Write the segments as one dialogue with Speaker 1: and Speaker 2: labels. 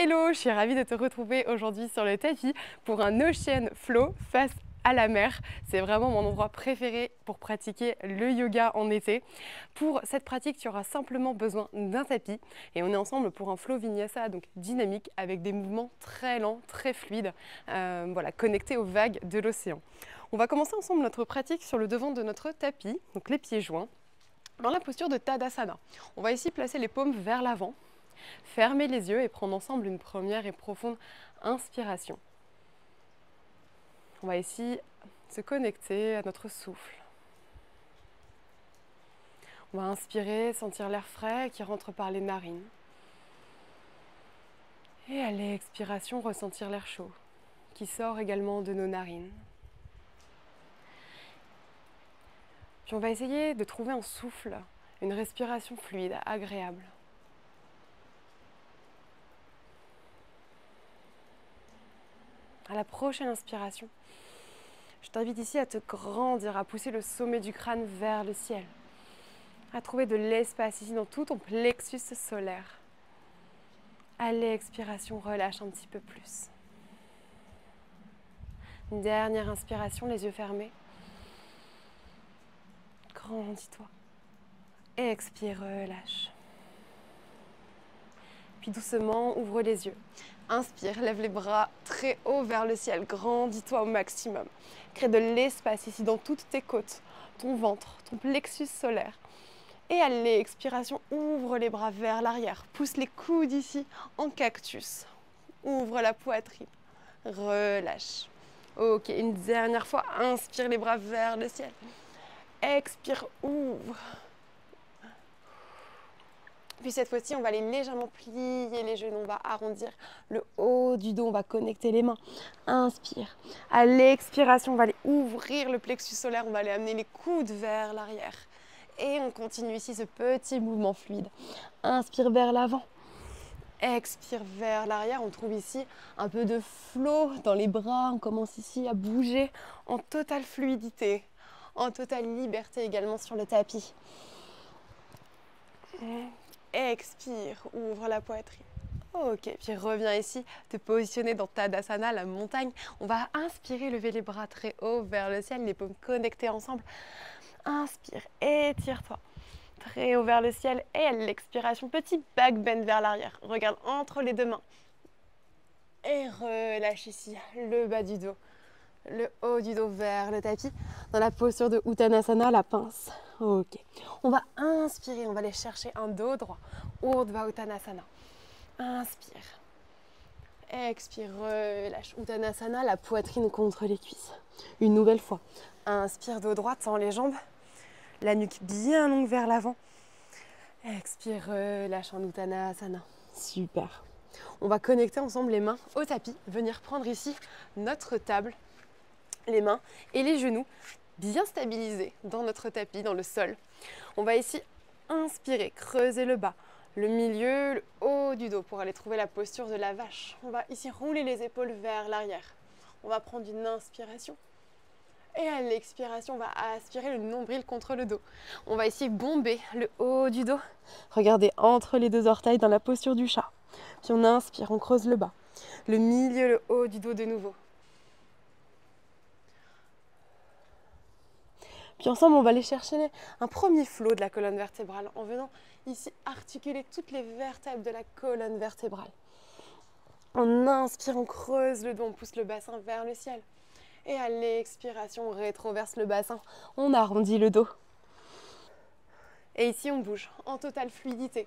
Speaker 1: Hello, je suis ravie de te retrouver aujourd'hui sur le tapis pour un Ocean Flow face à la mer. C'est vraiment mon endroit préféré pour pratiquer le yoga en été. Pour cette pratique, tu auras simplement besoin d'un tapis et on est ensemble pour un flow vinyasa, donc dynamique avec des mouvements très lents, très fluides, voilà, connectés aux vagues de l'océan. On va commencer ensemble notre pratique sur le devant de notre tapis, donc les pieds joints, dans la posture de Tadasana. On va ici placer les paumes vers l'avant. Fermer les yeux et prendre ensemble une première et profonde inspiration. On va ici se connecter à notre souffle. On va inspirer, sentir l'air frais qui rentre par les narines. Et à l'expiration, ressentir l'air chaud qui sort également de nos narines. Puis on va essayer de trouver un souffle, une respiration fluide, agréable. À la prochaine inspiration, je t'invite ici à te grandir, à pousser le sommet du crâne vers le ciel, à trouver de l'espace ici dans tout ton plexus solaire. À l'expiration, relâche un petit peu plus. Une dernière inspiration, les yeux fermés. Grandis-toi. Expire, relâche. Puis doucement, ouvre les yeux. Inspire, lève les bras très haut vers le ciel. Grandis-toi au maximum. Crée de l'espace ici dans toutes tes côtes, ton ventre, ton plexus solaire. Et à l'expiration, ouvre les bras vers l'arrière. Pousse les coudes ici en cactus. Ouvre la poitrine. Relâche. Ok, une dernière fois. Inspire les bras vers le ciel. Expire, ouvre. Puis cette fois-ci, on va aller légèrement plier les genoux, on va arrondir le haut du dos, on va connecter les mains. Inspire. À l'expiration, on va aller ouvrir le plexus solaire, on va aller amener les coudes vers l'arrière. Et on continue ici ce petit mouvement fluide. Inspire vers l'avant. Expire vers l'arrière. On trouve ici un peu de flow dans les bras. On commence ici à bouger en totale fluidité, en totale liberté également sur le tapis. Expire, ouvre la poitrine. Ok, puis reviens ici, te positionner dans Tadasana, la montagne. On va inspirer, lever les bras très haut vers le ciel, les paumes connectées ensemble. Inspire, étire-toi. Très haut vers le ciel et à l'expiration, petit back bend vers l'arrière. Regarde entre les deux mains. Et relâche ici le bas du dos, le haut du dos vers le tapis. Dans la posture de Uttanasana, la pince. Ok. On va inspirer, on va aller chercher un dos droit. Urdhva Uttanasana. Inspire. Expire, relâche. Uttanasana, la poitrine contre les cuisses. Une nouvelle fois. Inspire, dos droit, tends les jambes. La nuque bien longue vers l'avant. Expire, relâche en Uttanasana. Super. On va connecter ensemble les mains au tapis. Venir prendre ici notre table. Les mains et les genoux bien stabilisés dans notre tapis, dans le sol. On va ici inspirer, creuser le bas, le milieu, le haut du dos pour aller trouver la posture de la vache. On va ici rouler les épaules vers l'arrière. On va prendre une inspiration. Et à l'expiration, on va aspirer le nombril contre le dos. On va ici bomber le haut du dos. Regardez entre les deux orteils dans la posture du chat. Puis on inspire, on creuse le bas. Le milieu, le haut du dos de nouveau. Puis ensemble, on va aller chercher un premier flot de la colonne vertébrale en venant ici articuler toutes les vertèbres de la colonne vertébrale. On inspire, on creuse le dos, on pousse le bassin vers le ciel. Et à l'expiration, on rétroverse le bassin, on arrondit le dos. Et ici, on bouge en totale fluidité.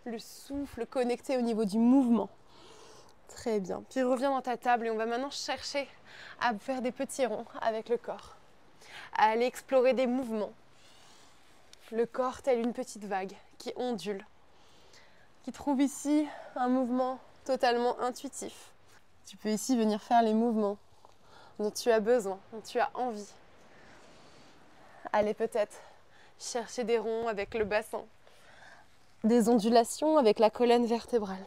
Speaker 1: Le souffle connecté au niveau du mouvement. Très bien. Puis reviens dans ta table et on va maintenant chercher à faire des petits ronds avec le corps. À aller explorer des mouvements. Le corps tel une petite vague qui ondule, qui trouve ici un mouvement totalement intuitif. Tu peux ici venir faire les mouvements dont tu as besoin, dont tu as envie. Aller peut-être chercher des ronds avec le bassin, des ondulations avec la colonne vertébrale.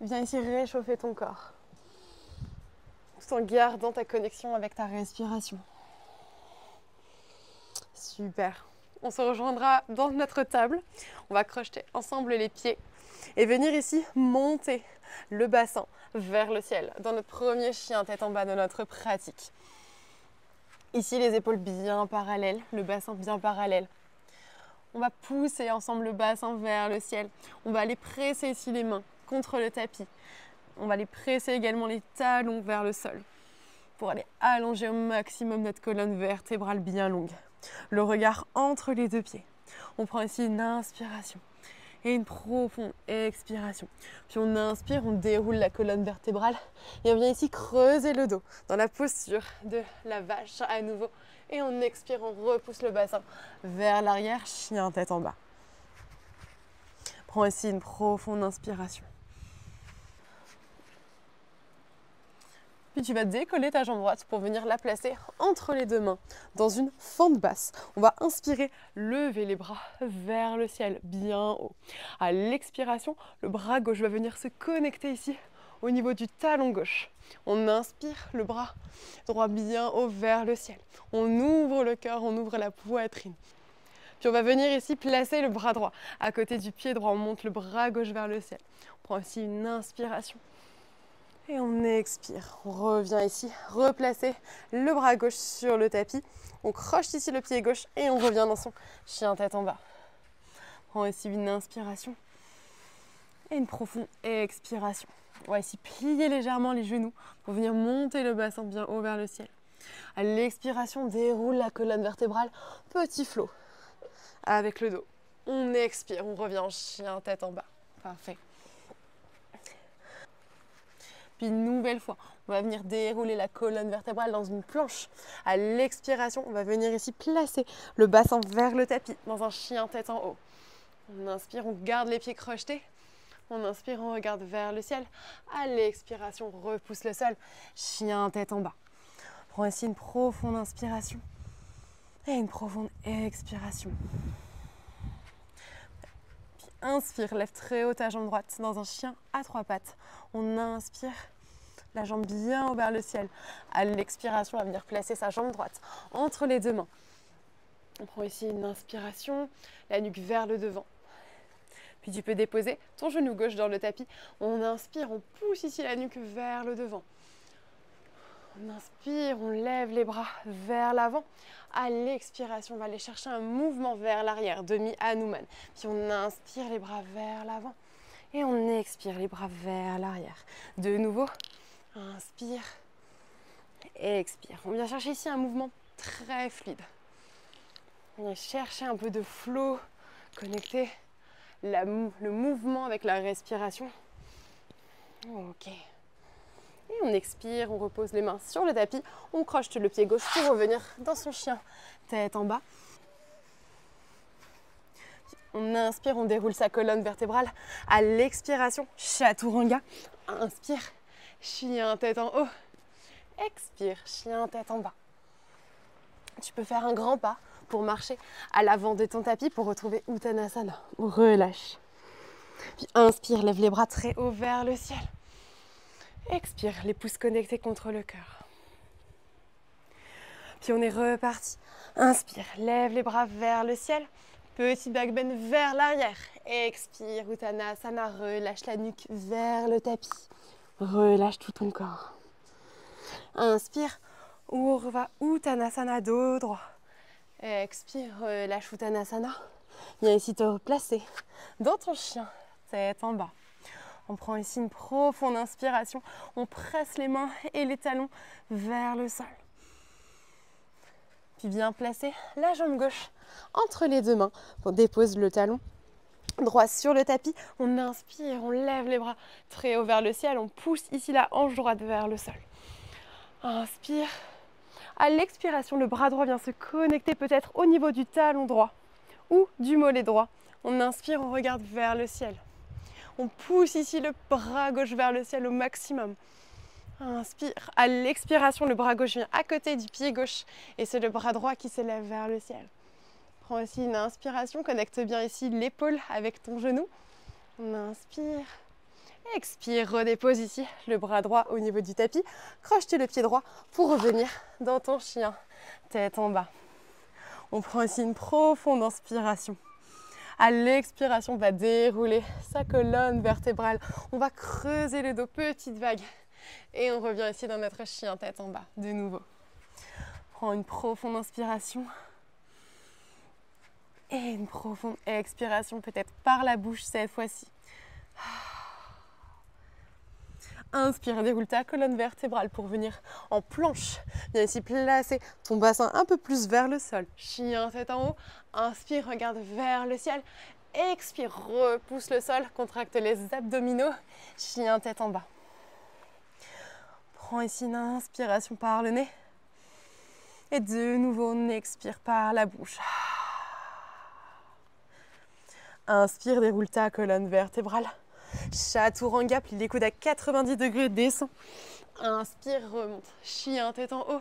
Speaker 1: Viens ici réchauffer ton corps, tout en gardant ta connexion avec ta respiration. Super. on se rejoindra dans notre table. On va crocheter ensemble les pieds et venir ici monter le bassin vers le ciel dans notre premier chien tête en bas de notre pratique. Ici, les épaules bien parallèles, le bassin bien parallèle. On va pousser ensemble le bassin vers le ciel. On va aller presser ici les mains contre le tapis. On va aller presser également les talons vers le sol pour aller allonger au maximum notre colonne vertébrale bien longue. Le regard entre les deux pieds. On prend ici une inspiration et une profonde expiration. Puis on inspire, on déroule la colonne vertébrale et on vient ici creuser le dos dans la posture de la vache à nouveau. Et on expire, on repousse le bassin vers l'arrière, chien tête en bas. Prends ici une profonde inspiration. Puis tu vas décoller ta jambe droite pour venir la placer entre les deux mains dans une fente basse. On va inspirer, lever les bras vers le ciel, bien haut. À l'expiration, le bras gauche va venir se connecter ici au niveau du talon gauche. On inspire, le bras droit bien haut vers le ciel. On ouvre le cœur, on ouvre la poitrine. Puis on va venir ici placer le bras droit à côté du pied droit. On monte le bras gauche vers le ciel. On prend aussi une inspiration. Et on expire. On revient ici, replacer le bras gauche sur le tapis. On croche ici le pied gauche et on revient dans son chien tête en bas. On prend ici une inspiration et une profonde expiration. On va ici plier légèrement les genoux pour venir monter le bassin bien haut vers le ciel. À l'expiration, déroule la colonne vertébrale, petit flot avec le dos. On expire, on revient en chien tête en bas. Parfait. Puis une nouvelle fois, on va venir dérouler la colonne vertébrale dans une planche. À l'expiration, on va venir ici placer le bassin vers le tapis dans un chien tête en haut. On inspire, on garde les pieds crochetés. On inspire, on regarde vers le ciel. À l'expiration, on repousse le sol. Chien tête en bas. Prends ici une profonde inspiration et une profonde expiration. Puis inspire, lève très haut ta jambe droite dans un chien à trois pattes. On inspire, la jambe bien haut vers le ciel. À l'expiration, on va venir placer sa jambe droite entre les deux mains. On prend ici une inspiration, la nuque vers le devant. Puis tu peux déposer ton genou gauche dans le tapis. On inspire, on pousse ici la nuque vers le devant. On inspire, on lève les bras vers l'avant. À l'expiration, on va aller chercher un mouvement vers l'arrière, demi-Hanuman. Puis on inspire les bras vers l'avant. Et on expire les bras vers l'arrière. De nouveau, inspire, expire. On vient chercher ici un mouvement très fluide. On vient chercher un peu de flow, connecter le mouvement avec la respiration. Ok. Et on expire, on repose les mains sur le tapis. On croche le pied gauche pour revenir dans son chien, tête en bas. On inspire, on déroule sa colonne vertébrale. À l'expiration, chaturanga. Inspire, chien tête en haut. Expire, chien tête en bas. Tu peux faire un grand pas pour marcher à l'avant de ton tapis pour retrouver Uttanasana. Relâche. Puis inspire, lève les bras très haut vers le ciel. Expire, les pouces connectés contre le cœur. Puis on est reparti. Inspire, lève les bras vers le ciel. Petit back bend vers l'arrière. Expire, Uttanasana, relâche la nuque vers le tapis. Relâche tout ton corps. Inspire, Urva Uttanasana, dos droit. Expire, relâche Uttanasana. Viens ici te replacer dans ton chien, tête en bas. On prend ici une profonde inspiration. On presse les mains et les talons vers le sol. Puis bien placer la jambe gauche entre les deux mains. On dépose le talon droit sur le tapis. On inspire, on lève les bras très haut vers le ciel. On pousse ici la hanche droite vers le sol. Inspire. À l'expiration, le bras droit vient se connecter peut-être au niveau du talon droit ou du mollet droit. On inspire, on regarde vers le ciel. On pousse ici le bras gauche vers le ciel au maximum. Inspire. À l'expiration, le bras gauche vient à côté du pied gauche et c'est le bras droit qui s'élève vers le ciel. Prends aussi une inspiration, connecte bien ici l'épaule avec ton genou. On inspire. Expire, redépose ici le bras droit au niveau du tapis. Croche le pied droit pour revenir dans ton chien, tête en bas. On prend ici une profonde inspiration. À l'expiration, on va dérouler sa colonne vertébrale. On va creuser le dos, petite vague. Et on revient ici dans notre chien tête en bas, de nouveau. Prends une profonde inspiration. Et une profonde expiration, peut-être par la bouche cette fois-ci. Inspire, déroule ta colonne vertébrale pour venir en planche. Viens ici placer ton bassin un peu plus vers le sol. Chien tête en haut. Inspire, regarde vers le ciel. Expire, repousse le sol, contracte les abdominaux. Chien tête en bas. Prends ici une inspiration par le nez. Et de nouveau, on expire par la bouche. Inspire, déroule ta colonne vertébrale. Chaturanga, plie les coudes à 90 degrés, descend. Inspire, remonte. Chien tête en haut.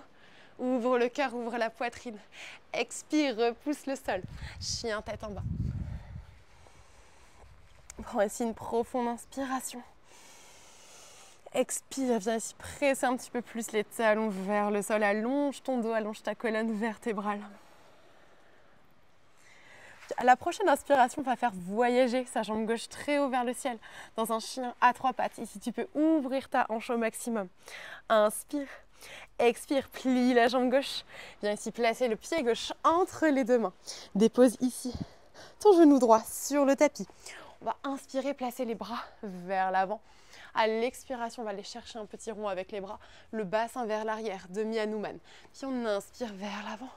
Speaker 1: Ouvre le cœur, ouvre la poitrine. Expire, repousse le sol. Chien tête en bas. Prends ici une profonde inspiration. Expire, viens ici presser un petit peu plus les talons vers le sol. Allonge ton dos, allonge ta colonne vertébrale. À la prochaine inspiration, on va faire voyager sa jambe gauche très haut vers le ciel dans un chien à trois pattes. Ici, tu peux ouvrir ta hanche au maximum. Inspire, expire, plie la jambe gauche. Viens ici placer le pied gauche entre les deux mains. Dépose ici ton genou droit sur le tapis. On va inspirer, placer les bras vers l'avant. À l'expiration, on va aller chercher un petit rond avec les bras, le bassin vers l'arrière, demi Hanuman. Puis on inspire vers l'avant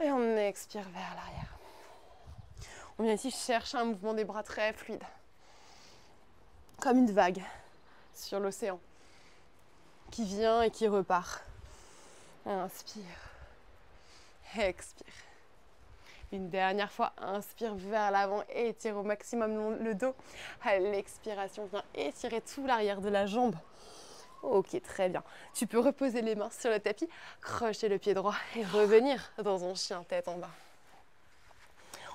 Speaker 1: et on expire vers l'arrière. On vient ici chercher un mouvement des bras très fluide, comme une vague sur l'océan qui vient et qui repart. Inspire, expire. Une dernière fois, inspire vers l'avant et étire au maximum le dos. À l'expiration, viens étirer tout l'arrière de la jambe. Ok, très bien. Tu peux reposer les mains sur le tapis, crocher le pied droit et revenir dans un chien tête en bas.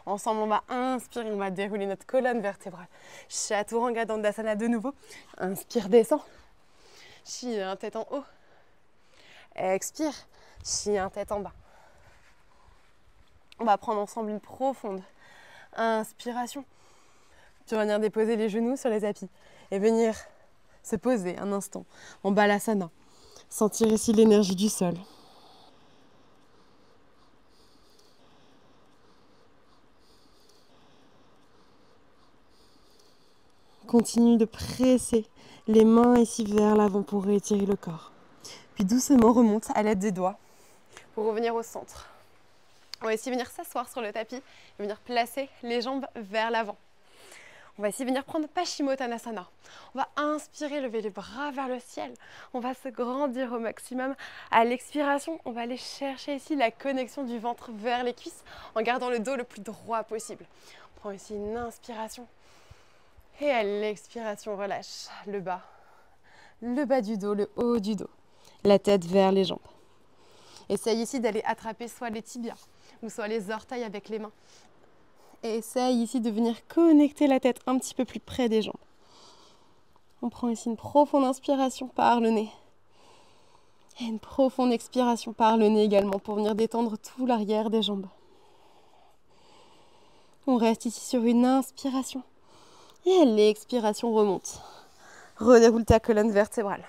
Speaker 1: Ensemble, on va inspirer, on va dérouler notre colonne vertébrale. Chaturanga Dandasana de nouveau. Inspire, descend. Chien tête en haut. Expire, chien tête en bas. On va prendre ensemble une profonde inspiration. Tu vas venir déposer les genoux sur les tapis et venir se poser un instant en balasana. Sentir ici l'énergie du sol. Continue de presser les mains ici vers l'avant pour étirer le corps. Puis doucement remonte à l'aide des doigts pour revenir au centre. On va ici venir s'asseoir sur le tapis et venir placer les jambes vers l'avant. On va ici venir prendre Paschimottanasana. On va inspirer, lever les bras vers le ciel. On va se grandir au maximum. À l'expiration, on va aller chercher ici la connexion du ventre vers les cuisses en gardant le dos le plus droit possible. On prend ici une inspiration. Et à l'expiration, relâche le bas du dos, le haut du dos, la tête vers les jambes. Essaye ici d'aller attraper soit les tibias ou soit les orteils avec les mains. Et essaye ici de venir connecter la tête un petit peu plus près des jambes. On prend ici une profonde inspiration par le nez. Et une profonde expiration par le nez également pour venir détendre tout l'arrière des jambes. On reste ici sur une inspiration. Et à l'expiration, remonte. Redéroule ta colonne vertébrale.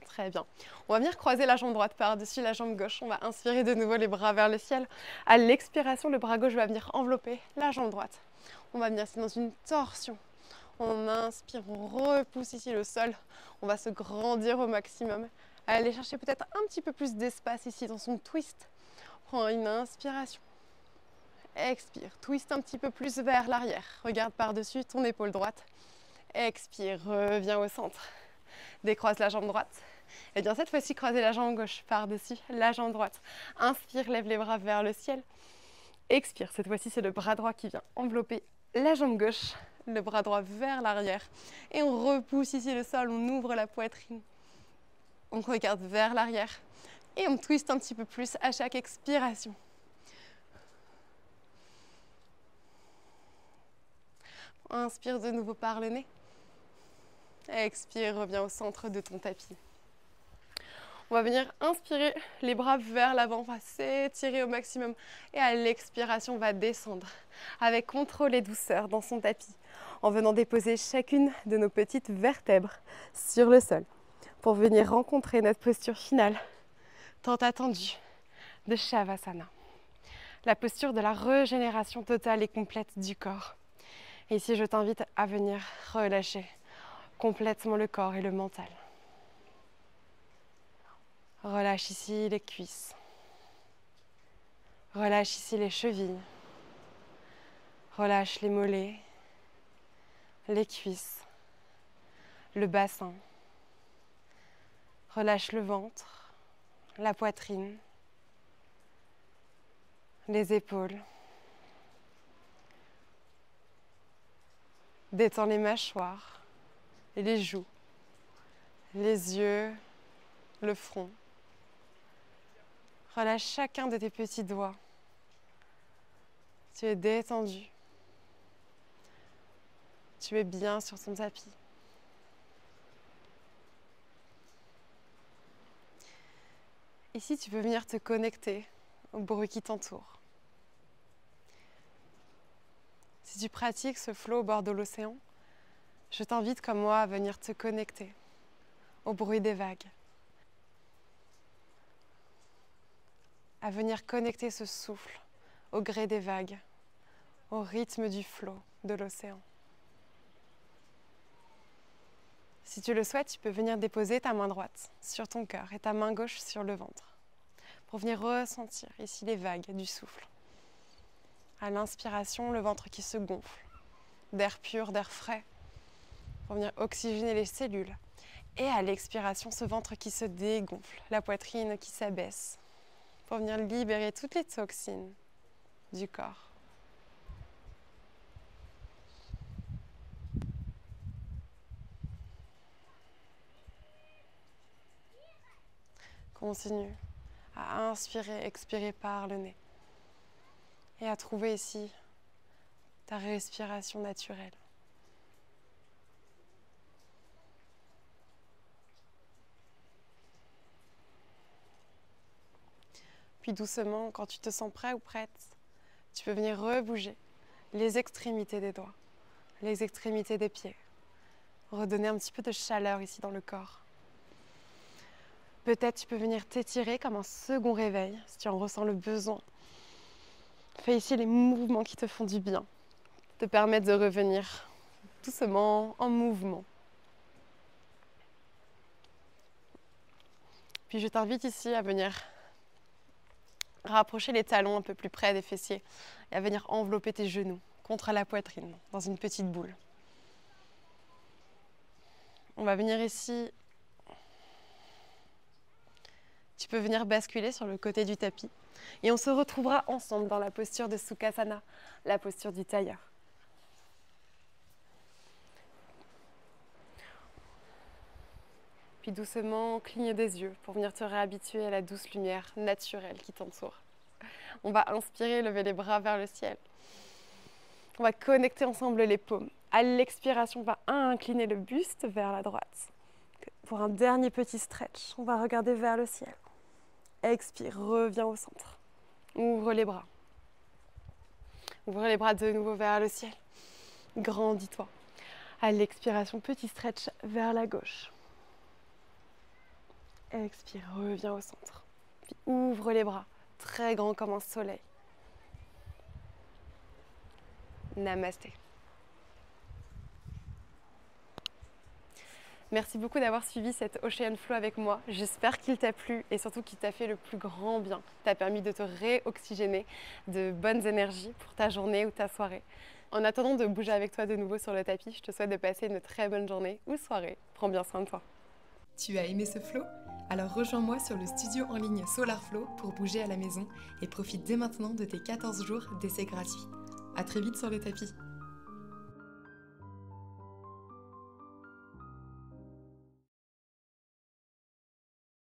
Speaker 1: Très bien. On va venir croiser la jambe droite par-dessus la jambe gauche. On va inspirer de nouveau les bras vers le ciel. À l'expiration, le bras gauche va venir envelopper la jambe droite. On va venir ici dans une torsion. On inspire, on repousse ici le sol. On va se grandir au maximum. Aller chercher peut-être un petit peu plus d'espace ici dans son twist. Prends une inspiration. Expire, twist un petit peu plus vers l'arrière. Regarde par-dessus ton épaule droite. Expire, reviens au centre. Décroise la jambe droite. Et bien cette fois-ci, croisez la jambe gauche par-dessus la jambe droite. Inspire, lève les bras vers le ciel. Expire, cette fois-ci c'est le bras droit qui vient envelopper la jambe gauche. Le bras droit vers l'arrière. Et on repousse ici le sol, on ouvre la poitrine. On regarde vers l'arrière. Et on twiste un petit peu plus à chaque expiration. Inspire de nouveau par le nez. Expire, reviens au centre de ton tapis. On va venir inspirer les bras vers l'avant, on va s'étirer au maximum. Et à l'expiration, on va descendre avec contrôle et douceur dans son tapis, en venant déposer chacune de nos petites vertèbres sur le sol pour venir rencontrer notre posture finale, tant attendue, de Shavasana. La posture de la régénération totale et complète du corps. Et ici, je t'invite à venir relâcher complètement le corps et le mental. Relâche ici les cuisses. Relâche ici les chevilles. Relâche les mollets, les cuisses, le bassin. Relâche le ventre, la poitrine, les épaules. Détends les mâchoires et les joues, les yeux, le front. Relâche chacun de tes petits doigts. Tu es détendu. Tu es bien sur ton tapis. Ici, tu peux venir te connecter au bruit qui t'entoure. Si tu pratiques ce flow au bord de l'océan, je t'invite comme moi à venir te connecter au bruit des vagues. À venir connecter ce souffle au gré des vagues, au rythme du flot de l'océan. Si tu le souhaites, tu peux venir déposer ta main droite sur ton cœur et ta main gauche sur le ventre pour venir ressentir ici les vagues du souffle. À l'inspiration, le ventre qui se gonfle, d'air pur, d'air frais, pour venir oxygéner les cellules. Et à l'expiration, ce ventre qui se dégonfle, la poitrine qui s'abaisse, pour venir libérer toutes les toxines du corps. Continue à inspirer, expirer par le nez. Et à trouver ici ta respiration naturelle. Puis doucement, quand tu te sens prêt ou prête, tu peux venir rebouger les extrémités des doigts, les extrémités des pieds. Redonner un petit peu de chaleur ici dans le corps. Peut-être tu peux venir t'étirer comme un second réveil, si tu en ressens le besoin. Fais ici les mouvements qui te font du bien, te permettent de revenir doucement en mouvement. Puis je t'invite ici à venir rapprocher les talons un peu plus près des fessiers et à venir envelopper tes genoux contre la poitrine dans une petite boule. On va venir ici. Tu peux venir basculer sur le côté du tapis et on se retrouvera ensemble dans la posture de Sukhasana, la posture du tailleur. Puis doucement, cligne des yeux pour venir te réhabituer à la douce lumière naturelle qui t'entoure. On va inspirer, lever les bras vers le ciel. On va connecter ensemble les paumes. À l'expiration, on va incliner le buste vers la droite. Pour un dernier petit stretch, on va regarder vers le ciel. Expire, reviens au centre. Ouvre les bras. Ouvre les bras de nouveau vers le ciel. Grandis-toi. À l'expiration, petit stretch vers la gauche. Expire, reviens au centre. Puis ouvre les bras, très grand comme un soleil. Namasté. Merci beaucoup d'avoir suivi cet Ocean Flow avec moi. J'espère qu'il t'a plu et surtout qu'il t'a fait le plus grand bien. T'a permis de te réoxygéner de bonnes énergies pour ta journée ou ta soirée. En attendant de bouger avec toi de nouveau sur le tapis, je te souhaite de passer une très bonne journée ou soirée. Prends bien soin de toi.
Speaker 2: Tu as aimé ce flow? Alors rejoins-moi sur le studio en ligne Solar Flow pour bouger à la maison et profite dès maintenant de tes 14 jours d'essai gratuit. À très vite sur le tapis.